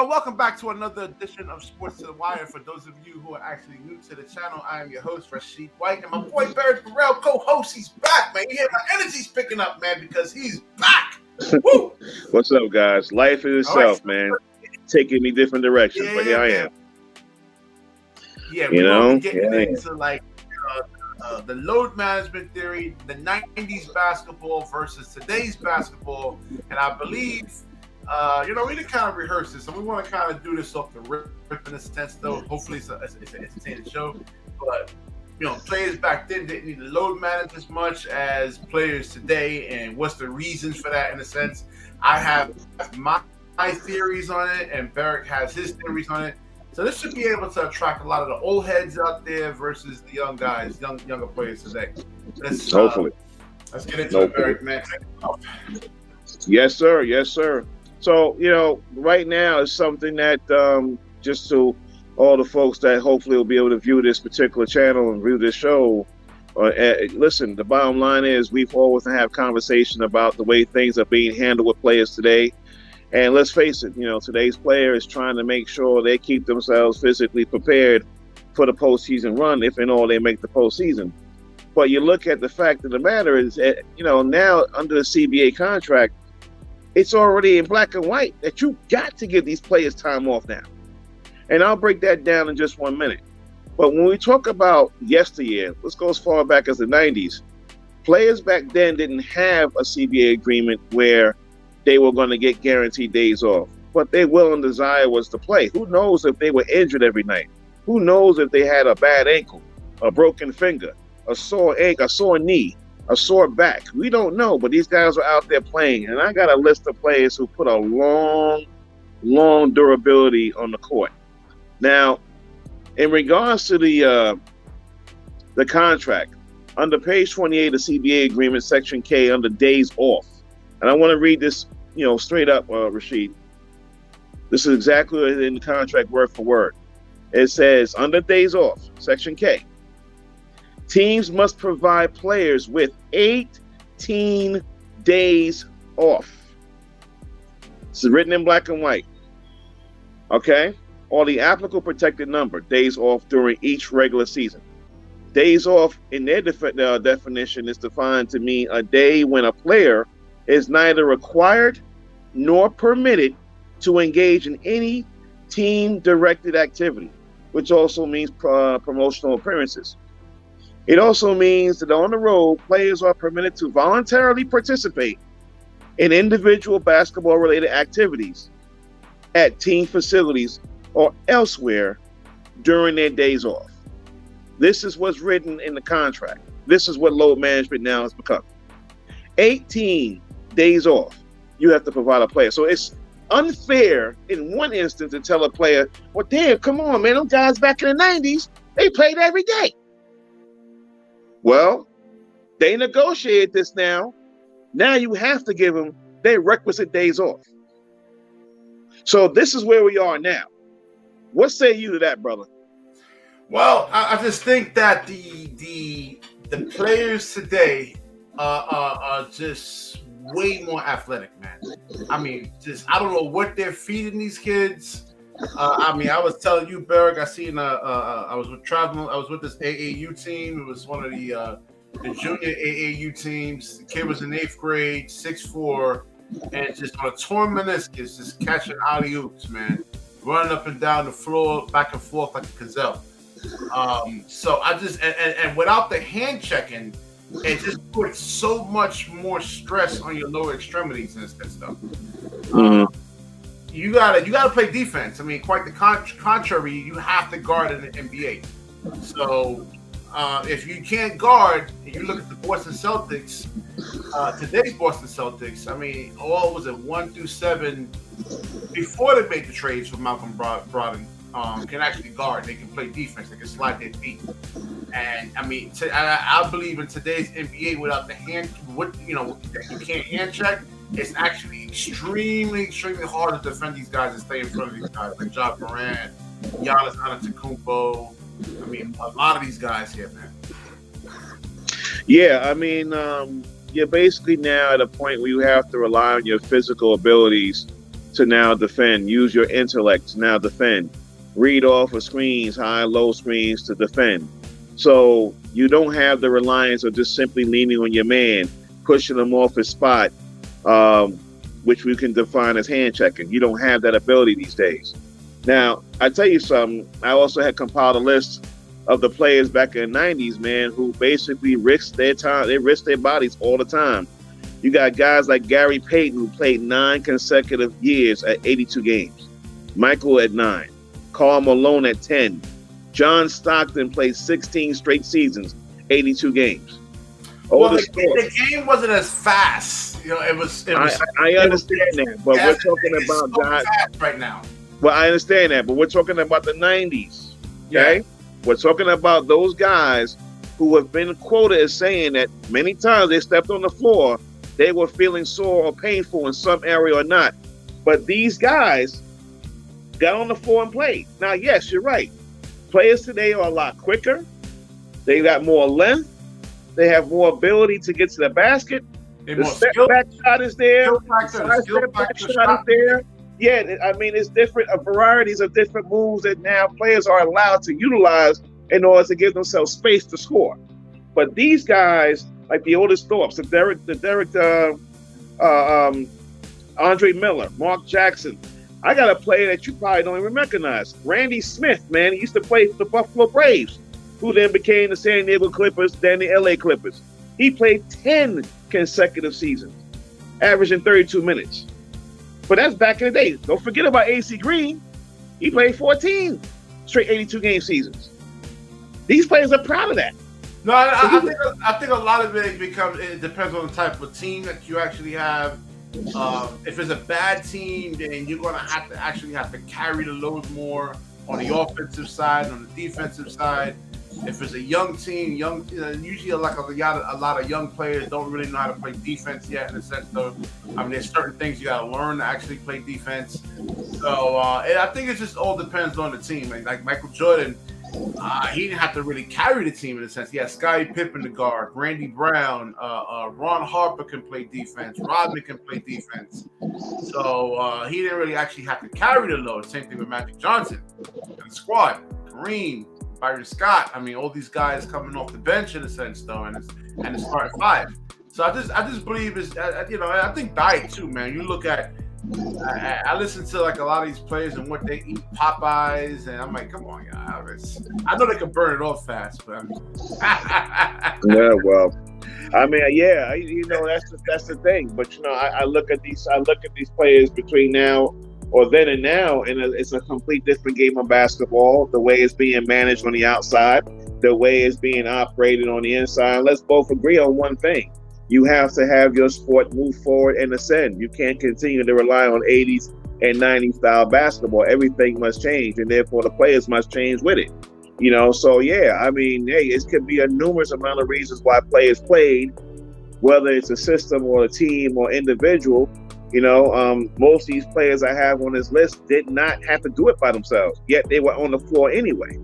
Well, welcome back to another edition of Sports to the Wire. For those of you who are actually new to the channel, I am your host, Rashid White, and my boy Barry Burrell, co-host. He's back, man. You hear my energy's picking up, man, because he's back. Woo! What's up, guys? Life in itself, man, taking me different directions, but here I am. Yeah, we're going to be getting into the load management theory, the 90s basketball versus today's basketball, and I believe. We didn't kind of rehearse this, so we want to kind of do this off the rip in a sense, though. Hopefully, it's an entertaining show. But, players back then didn't need to load manage as much as players today, and what's the reasons for that in a sense. I have my theories on it, and Barrick has his theories on it. So this should be able to attract a lot of the old heads out there versus the young guys, younger players today. Hopefully. Let's get into it, Barrick, man. Yes, sir. Yes, sir. So, right now is something that just to all the folks that hopefully will be able to view this particular channel and view this show, listen, the bottom line is we've always have conversation about the way things are being handled with players today. And let's face it, today's player is trying to make sure they keep themselves physically prepared for the postseason run, if and all they make the postseason. But you look at the fact of the matter is, now under the CBA contract, it's already in black and white that you got to give these players time off now. And I'll break that down in just 1 minute. But when we talk about yesteryear, let's go as far back as the 90s. Players back then didn't have a CBA agreement where they were going to get guaranteed days off. But their will and desire was to play. Who knows if they were injured every night? Who knows if they had a bad ankle, a broken finger, a sore ankle, a sore knee, a sore back? We don't know, but these guys are out there playing. And I got a list of players who put a long durability on the court. Now, in regards to the contract, under page 28 of CBA agreement, section K, under days off. And I want to read this, straight up, Rashid. This is exactly in the contract word for word. It says, under days off, section K, teams must provide players with 18 days off. This is written in black and white. Okay? Or the applicable protected number, days off during each regular season. Days off in their definition is defined to mean a day when a player is neither required nor permitted to engage in any team-directed activity, which also means promotional appearances. It also means that on the road, players are permitted to voluntarily participate in individual basketball-related activities at team facilities or elsewhere during their days off. This is what's written in the contract. This is what load management now has become. 18 days off, you have to provide a player. So it's unfair in one instance to tell a player, well, damn, come on, man, them guys back in the 90s, they played every day. Well, they negotiated this now. Now you have to give them their requisite days off. So this is where we are now. What say you to that, brother? Well, I just think that the players today are just way more athletic, man. I mean, I don't know what they're feeding these kids. I was telling you, Berg, I was with this AAU team. It was one of the junior AAU teams. The kid was in 8th grade, 6'4", and just on a torn meniscus, just catching alley-oops, man. Running up and down the floor, back and forth like a gazelle. So I just, and without the hand checking, it just puts so much more stress on your lower extremities and stuff. Mm-hmm. You gotta play defense. I mean, quite the contrary, you have to guard in the NBA. So if you can't guard, and you look at the Boston Celtics, today's Boston Celtics, I mean, all was it 1 through 7 before they made the trades for Malcolm Brogdon, can actually guard. They can play defense. They can slide their feet. And I mean, I believe in today's NBA, without the hand, you can't hand check. It's actually extremely hard to defend these guys and stay in front of these guys like Ja Morant, Giannis Antetokounmpo. I mean, a lot of these guys here, man. Yeah, I mean, you're basically now at a point where you have to rely on your physical abilities to now defend. Use your intellect to now defend. Read off of screens, high and low screens to defend. So you don't have the reliance of just simply leaning on your man, pushing him off his spot, which we can define as hand checking. You don't have that ability these days. Now, I tell you something, I also had compiled a list of the players back in the 90s, man, who basically risked their time, they risked their bodies all the time. You got guys like Gary Payton, who played 9 consecutive years at 82 games. Michael at 9. Karl Malone at 10. John Stockton played 16 straight seasons, 82 games. Well, the game wasn't as fast. You know, it was I understand that, but we're talking about guys right now. Well, I understand that, but we're talking about the 90s. Okay? Yeah. We're talking about those guys who have been quoted as saying that many times they stepped on the floor, they were feeling sore or painful in some area or not. But these guys got on the floor and played. Now, yes, you're right. Players today are a lot quicker. They got more length. They have more ability to get to the basket. The step back shot is there. The step back shot is there. Yeah, I mean, it's different, varieties of different moves that now players are allowed to utilize in order to give themselves space to score. But these guys, like the Otis Thorpes, Andre Miller, Mark Jackson. I got a player that you probably don't even recognize. Randy Smith, man, he used to play for the Buffalo Braves, who then became the San Diego Clippers, then the LA Clippers. He played 10 consecutive seasons, averaging 32 minutes. But that's back in the day. Don't forget about AC Green. He played 14 straight 82-game seasons. These players are proud of that. No, I think a lot of it depends on the type of team that you actually have. If it's a bad team, then you're going to have to carry the load more on the offensive side, on the defensive side. If it's a young team, usually like a lot of young players don't really know how to play defense yet, in a sense. Though, I mean, there's certain things you got to learn to actually play defense. So I think it just all depends on the team. Like Michael Jordan, he didn't have to really carry the team in a sense. He had Scottie Pippen to guard, Randy Brown, Ron Harper can play defense, Rodman can play defense. So he didn't really actually have to carry the load. Same thing with Magic Johnson and the squad, Kareem, Byron Scott. I mean, all these guys coming off the bench in a sense, though, and it's starting 5. So I just believe I think diet too, man. You look at. I listen to like a lot of these players and what they eat, Popeyes, and I'm like, come on, guys. I know they can burn it off fast, but yeah, well, I mean, yeah, that's the thing. But I look at these players between now or then and now, and it's a complete different game of basketball. The way it's being managed on the outside, the way it's being operated on the inside. Let's both agree on one thing. You have to have your sport move forward and ascend. You can't continue to rely on 80s and 90s style basketball. Everything must change, and therefore the players must change with it. So yeah, I mean, hey, it could be a numerous amount of reasons why players played, whether it's a system or a team or individual. Most of these players I have on this list did not have to do it by themselves, yet they were on the floor anyway.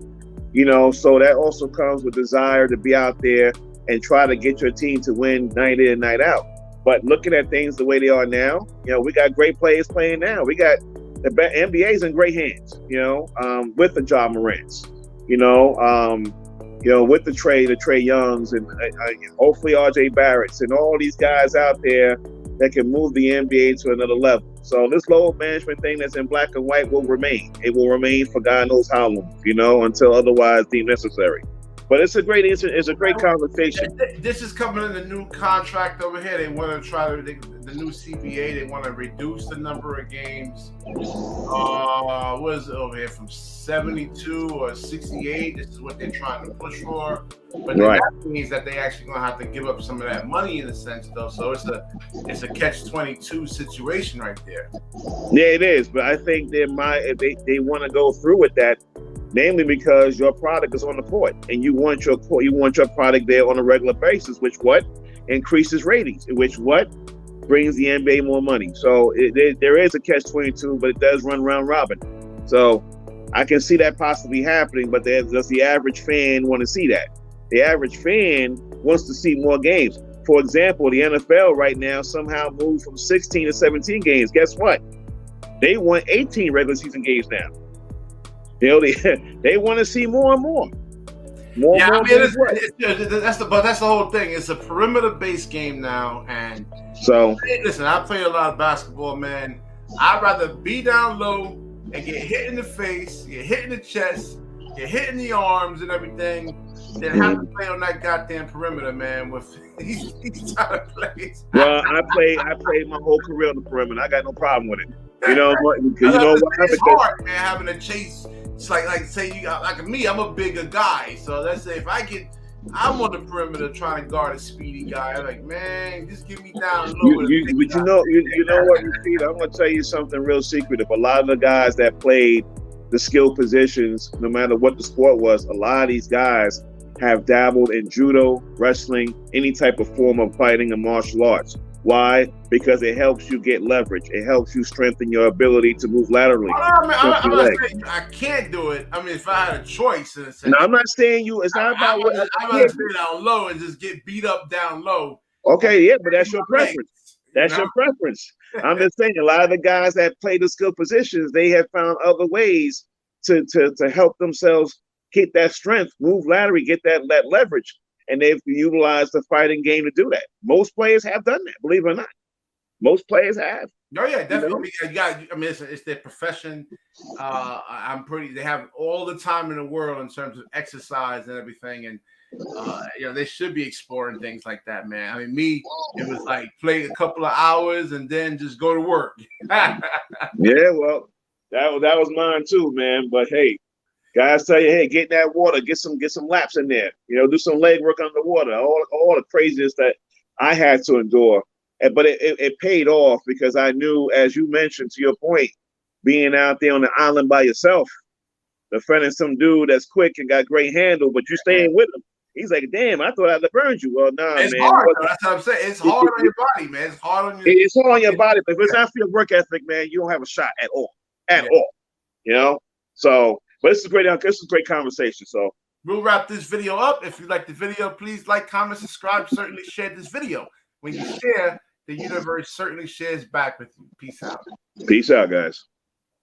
So that also comes with desire to be out there and try to get your team to win night in and night out. But looking at things the way they are now, we got great players playing now. We got the NBA's in great hands, with the Ja Morants, with the Trey Youngs and hopefully RJ Barretts and all these guys out there that can move the NBA to another level. So this load management thing that's in black and white will remain. It will remain for God knows how long, until otherwise deemed necessary. But it's a great conversation. This is coming in the new contract over here. They want to try the new CBA. They want to reduce the number of games. What is it over here, from 72 or 68? This is what they're trying to push for. But right. That means that they actually going to have to give up some of that money in a sense, though. So it's a catch-22 situation right there. Yeah, it is. But I think they want to go through with that. Namely because your product is on the court and you want your product there on a regular basis, which increases ratings, which brings the NBA more money. So there is a catch-22, but it does run round robin. So I can see that possibly happening, but does the average fan want to see that? The average fan wants to see more games. For example, the NFL right now somehow moved from 16 to 17 games. Guess what? They won 18 regular season games now. You know, they want to see more and more. Yeah, I mean, that's the whole thing. It's a perimeter-based game now, and so listen, I play a lot of basketball, man. I'd rather be down low and get hit in the face, get hit in the chest, get hit in the arms and everything, than have to play on that goddamn perimeter, man. With these type of plays. Well, I played my whole career on the perimeter. I got no problem with it. You know what? Because you know what? It's hard, man, having to chase. It's like say you got like me. I'm a bigger guy, so let's say if I'm on the perimeter trying to guard a speedy guy. I'm like, man, just get me down low. You know what, Repeat? I'm gonna tell you something real secretive. A lot of the guys that played the skill positions, no matter what the sport was, a lot of these guys have dabbled in judo, wrestling, any type of form of fighting and martial arts. Why? Because it helps you get leverage. It helps you strengthen your ability to move laterally. I'm not saying I can't do it. I mean, if I had a choice, in a sense. No, I'm not saying you. It's not about what. I'm gonna stay down low and just get beat up down low. Okay, yeah, but that's your preference. That's your preference. I'm just saying, a lot of the guys that play the skill positions, they have found other ways to help themselves keep that strength, move laterally, get that leverage. And they've utilized the fighting game to do that. Most players have done that, believe it or not. Most players have. Oh yeah, definitely. You know? I mean, it's their profession. They have all the time in the world in terms of exercise and everything, and you know, they should be exploring things like that, man. I mean, it was like play a couple of hours and then just go to work. Yeah, well, that was mine too, man. But hey. Guys tell you, hey, get in that water, get some laps in there. You know, do some leg work underwater. All the craziness that I had to endure, but it paid off because I knew, as you mentioned, to your point, being out there on the island by yourself, defending some dude that's quick and got great handle, but you staying with him. He's like, damn, I thought I'd have burned you. Well, nah, it's man. Hard, that's what I'm saying. It's hard on your body, man. It's hard on your. It's hard on your body, but if it's not for your work ethic, man, you don't have a shot at all, all. You know, so. But this is a great conversation. So we'll wrap this video up. If you like the video, please like, comment, subscribe, certainly share this video. When you share, the universe certainly shares back with you. Peace out. Peace out, guys.